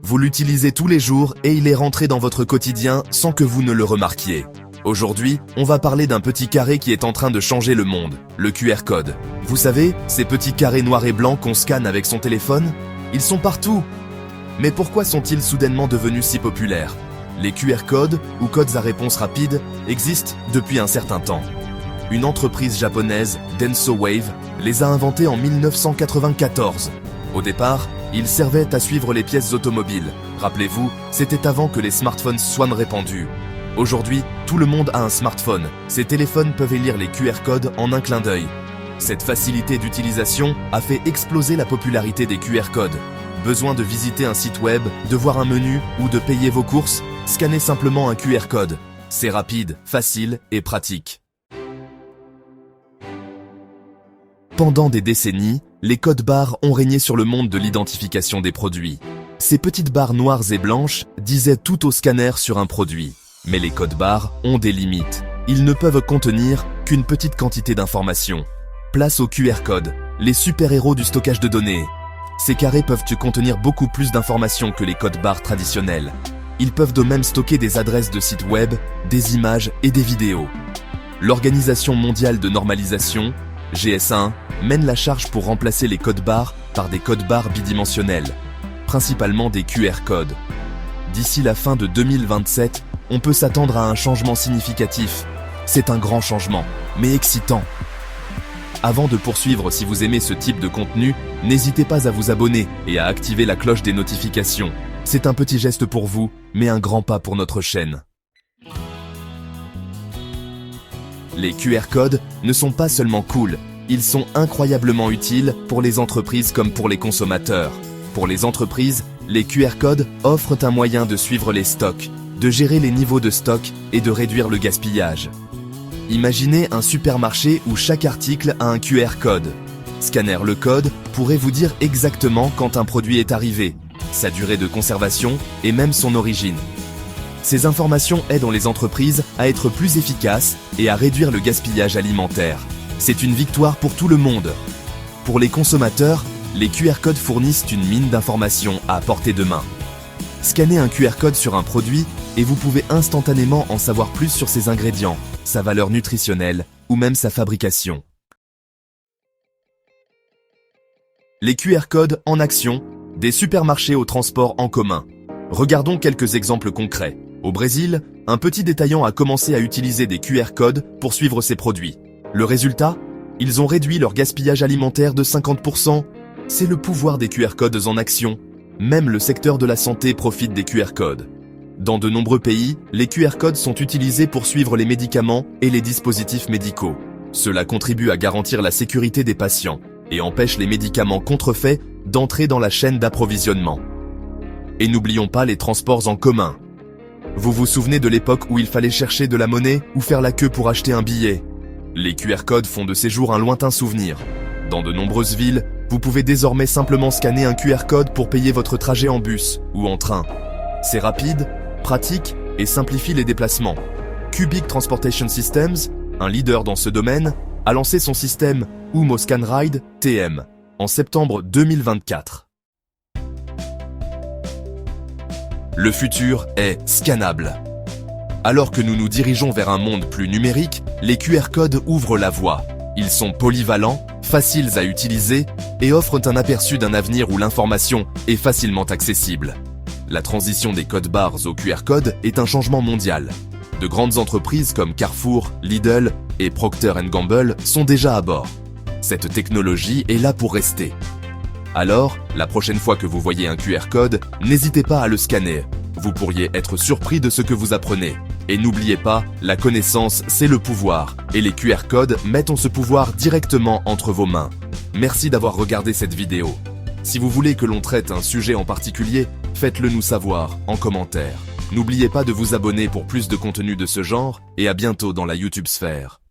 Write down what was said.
Vous l'utilisez tous les jours et il est rentré dans votre quotidien sans que vous ne le remarquiez. Aujourd'hui, on va parler d'un petit carré qui est en train de changer le monde, le QR code. Vous savez, ces petits carrés noirs et blancs qu'on scanne avec son téléphone? Ils sont partout. Mais pourquoi sont-ils soudainement devenus si populaires? Les QR codes, ou codes à réponse rapide, existent depuis un certain temps. Une entreprise japonaise, Denso Wave, les a inventés en 1994. Au départ, ils servaient à suivre les pièces automobiles. Rappelez-vous, c'était avant que les smartphones soient répandus. Aujourd'hui, tout le monde a un smartphone. Ces téléphones peuvent lire les QR codes en un clin d'œil. Cette facilité d'utilisation a fait exploser la popularité des QR codes. Besoin de visiter un site web, de voir un menu ou de payer vos courses? Scannez simplement un QR code. C'est rapide, facile et pratique. Pendant des décennies, les codes barres ont régné sur le monde de l'identification des produits. Ces petites barres noires et blanches disaient tout au scanner sur un produit. Mais les codes barres ont des limites. Ils ne peuvent contenir qu'une petite quantité d'informations. Place aux QR codes, les super-héros du stockage de données. Ces carrés peuvent contenir beaucoup plus d'informations que les codes barres traditionnels. Ils peuvent de même stocker des adresses de sites web, des images et des vidéos. L'Organisation mondiale de normalisation, GS1, mène la charge pour remplacer les codes barres par des codes barres bidimensionnels, principalement des QR codes. D'ici la fin de 2027, on peut s'attendre à un changement significatif. C'est un grand changement, mais excitant. Avant de poursuivre, si vous aimez ce type de contenu, n'hésitez pas à vous abonner et à activer la cloche des notifications. C'est un petit geste pour vous, mais un grand pas pour notre chaîne. Les QR codes ne sont pas seulement cool, ils sont incroyablement utiles pour les entreprises comme pour les consommateurs. Pour les entreprises, les QR codes offrent un moyen de suivre les stocks, de gérer les niveaux de stock et de réduire le gaspillage. Imaginez un supermarché où chaque article a un QR code. Scanner le code pourrait vous dire exactement quand un produit est arrivé, sa durée de conservation et même son origine. Ces informations aident les entreprises à être plus efficaces et à réduire le gaspillage alimentaire. C'est une victoire pour tout le monde. Pour les consommateurs, les QR codes fournissent une mine d'informations à portée de main. Scannez un QR code sur un produit et vous pouvez instantanément en savoir plus sur ses ingrédients, sa valeur nutritionnelle ou même sa fabrication. Les QR codes en action, des supermarchés au transport en commun. Regardons quelques exemples concrets. Au Brésil, un petit détaillant a commencé à utiliser des QR codes pour suivre ses produits. Le résultat? Ils ont réduit leur gaspillage alimentaire de 50%. C'est le pouvoir des QR codes en action. Même le secteur de la santé profite des QR codes. Dans de nombreux pays, les QR codes sont utilisés pour suivre les médicaments et les dispositifs médicaux. Cela contribue à garantir la sécurité des patients et empêche les médicaments contrefaits d'entrer dans la chaîne d'approvisionnement. Et n'oublions pas les transports en commun. Vous vous souvenez de l'époque où il fallait chercher de la monnaie ou faire la queue pour acheter un billet? Les QR codes font de ces jours un lointain souvenir. Dans de nombreuses villes, vous pouvez désormais simplement scanner un QR code pour payer votre trajet en bus ou en train. C'est rapide, pratique et simplifie les déplacements. Cubic Transportation Systems, un leader dans ce domaine, a lancé son système Umo ScanRide TM en septembre 2024. Le futur est scannable. Alors que nous nous dirigeons vers un monde plus numérique, les QR codes ouvrent la voie. Ils sont polyvalents, faciles à utiliser et offrent un aperçu d'un avenir où l'information est facilement accessible. La transition des codes barres au QR code est un changement mondial. De grandes entreprises comme Carrefour, Lidl et Procter & Gamble sont déjà à bord. Cette technologie est là pour rester. Alors, la prochaine fois que vous voyez un QR code, n'hésitez pas à le scanner. Vous pourriez être surpris de ce que vous apprenez. Et n'oubliez pas, la connaissance, c'est le pouvoir. Et les QR codes mettent ce pouvoir directement entre vos mains. Merci d'avoir regardé cette vidéo. Si vous voulez que l'on traite un sujet en particulier, faites-le nous savoir en commentaire. N'oubliez pas de vous abonner pour plus de contenu de ce genre et à bientôt dans la YouTube sphère.